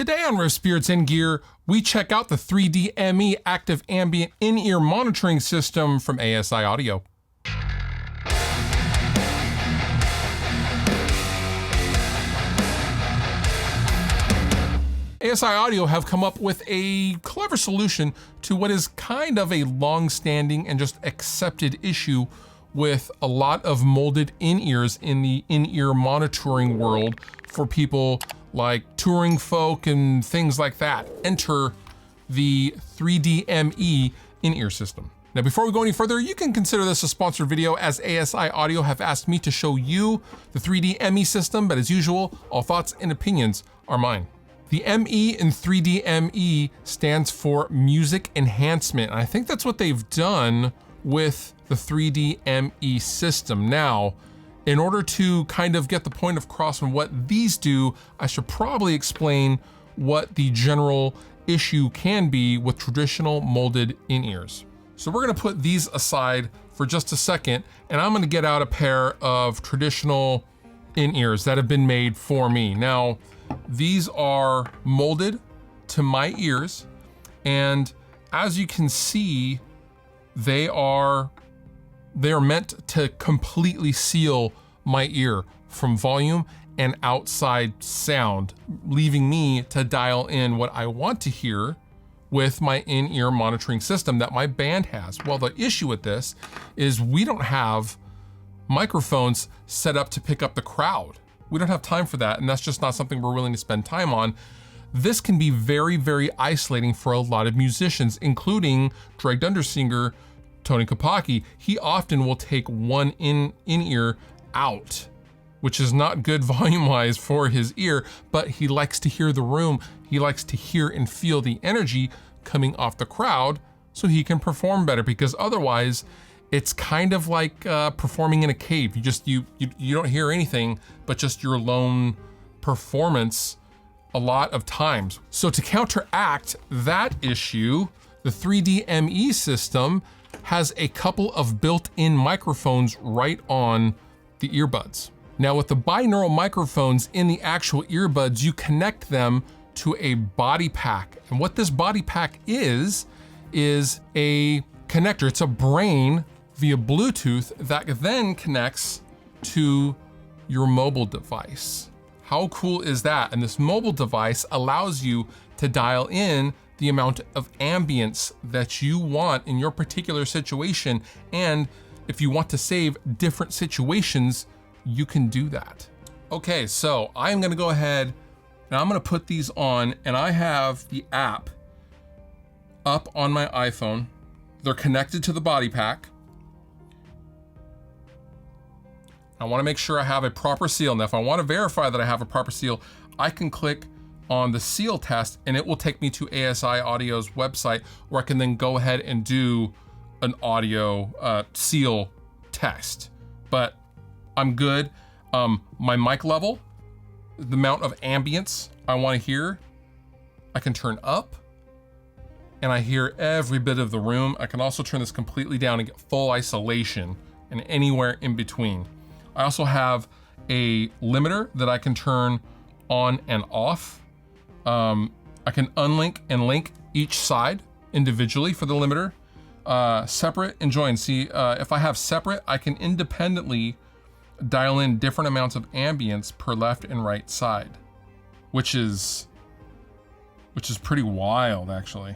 Today on Riffs, Beards, and Gear, we check out the 3D Active Ambient In-Ear Monitoring System from ASI Audio. ASI Audio have come up with a clever solution to what is kind of a long-standing and just accepted issue with a lot of molded in-ears in the in-ear monitoring world for people like touring folk and things like that. Enter the 3D In-Ear System. Now, before we go any further, you can consider this a sponsored video as ASI Audio have asked me to show you the 3D system, but as usual, all thoughts and opinions are mine. The ME in 3D stands for music enhancement. And I think that's what they've done with the 3D system. Now, in order to kind of get the point across on what these do, I should probably explain what the general issue can be with traditional molded in-ears. So we're gonna put these aside for just a second, and I'm gonna get out a pair of traditional in-ears that have been made for me. Now, these are molded to my ears, and as you can see, they are meant to completely seal my ear from volume and outside sound, leaving me to dial in what I want to hear with my in-ear monitoring system that my band has. Well, the issue with this is we don't have microphones set up to pick up the crowd. We don't have time for that, and that's just not something we're willing to spend time on. This can be very, very isolating for a lot of musicians, including Drake Dunder's singer, Tony Kopacki. He often will take one in-ear out, which is not good volume-wise for his ear, but he likes to hear the room. He likes to hear and feel the energy coming off the crowd so he can perform better, because otherwise it's kind of like performing in a cave. You don't hear anything but just your lone performance a lot of times. So to counteract that issue, the 3D system has a couple of built-in microphones right on the earbuds. Now, with the binaural microphones in the actual earbuds, you connect them to a body pack. And what this body pack is a connector. It's a brain via Bluetooth that then connects to your mobile device. How cool is that? And this mobile device allows you to dial in the amount of ambience that you want in your particular situation. And if you want to save different situations, you can do that. Okay, so I'm gonna go ahead and I'm gonna put these on, and I have the app up on my iPhone. They're connected to the body pack. I wanna make sure I have a proper seal. Now, if I wanna verify that I have a proper seal, I can click on the seal test and it will take me to ASI Audio's website, where I can then go ahead and do an audio seal test. But I'm good. My mic level, the amount of ambience I want to hear, I can turn up, and I hear every bit of the room. I can also turn this completely down and get full isolation and anywhere in between. I also have a limiter that I can turn on and off. I can unlink and link each side individually for the limiter. Separate and join. See, if I have separate, I can independently dial in different amounts of ambience per left and right side, which is pretty wild, actually.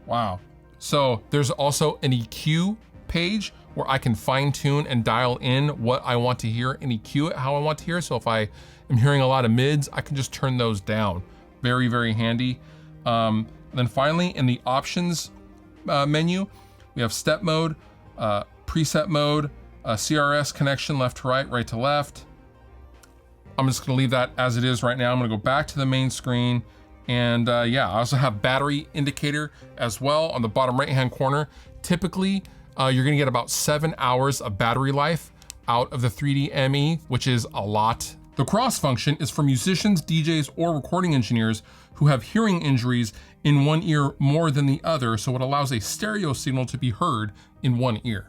Wow. So there's also an EQ page where I can fine tune and dial in what I want to hear and EQ it how I want to hear. So if I am hearing a lot of mids, I can just turn those down. Very, very handy. Then finally, in the options menu, we have step mode, preset mode, CRS connection left to right, right to left. I'm just gonna leave that as it is right now. I'm gonna go back to the main screen. And yeah, I also have battery indicator as well on the bottom right-hand corner. Typically, you're gonna get about 7 hours of battery life out of the 3D which is a lot. The cross function is for musicians, DJs, or recording engineers who have hearing injuries in one ear more than the other, so it allows a stereo signal to be heard in one ear.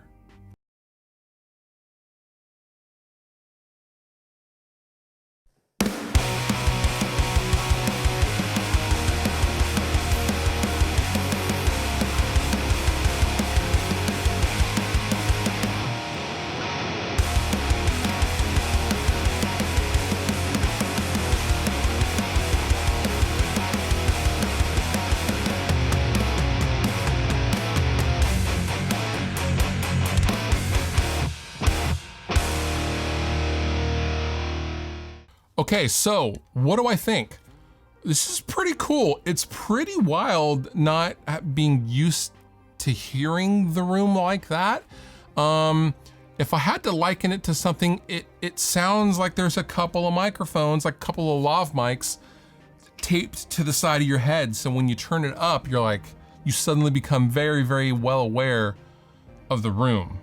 Okay, so what do I think? This is pretty cool. It's pretty wild not being used to hearing the room like that. If I had to liken it to something, it sounds like there's a couple of microphones, like a couple of lav mics taped to the side of your head. So when you turn it up, you're like, you suddenly become very, very well aware of the room.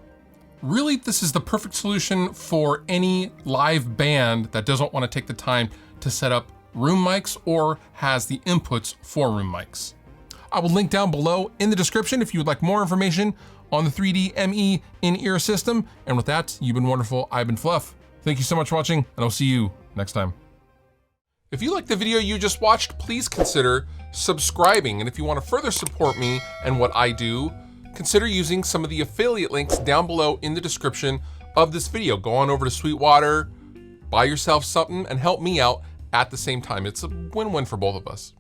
Really, this is the perfect solution for any live band that doesn't want to take the time to set up room mics or has the inputs for room mics. I will link down below in the description if you would like more information on the 3D ME in-ear system. And with that, you've been wonderful. I've been Fluff. Thank you so much for watching, and I'll see you next time. If you liked the video you just watched, please consider subscribing. And if you want to further support me and what I do, consider using some of the affiliate links down below in the description of this video. Go on over to Sweetwater, buy yourself something, and help me out at the same time. It's a win-win for both of us.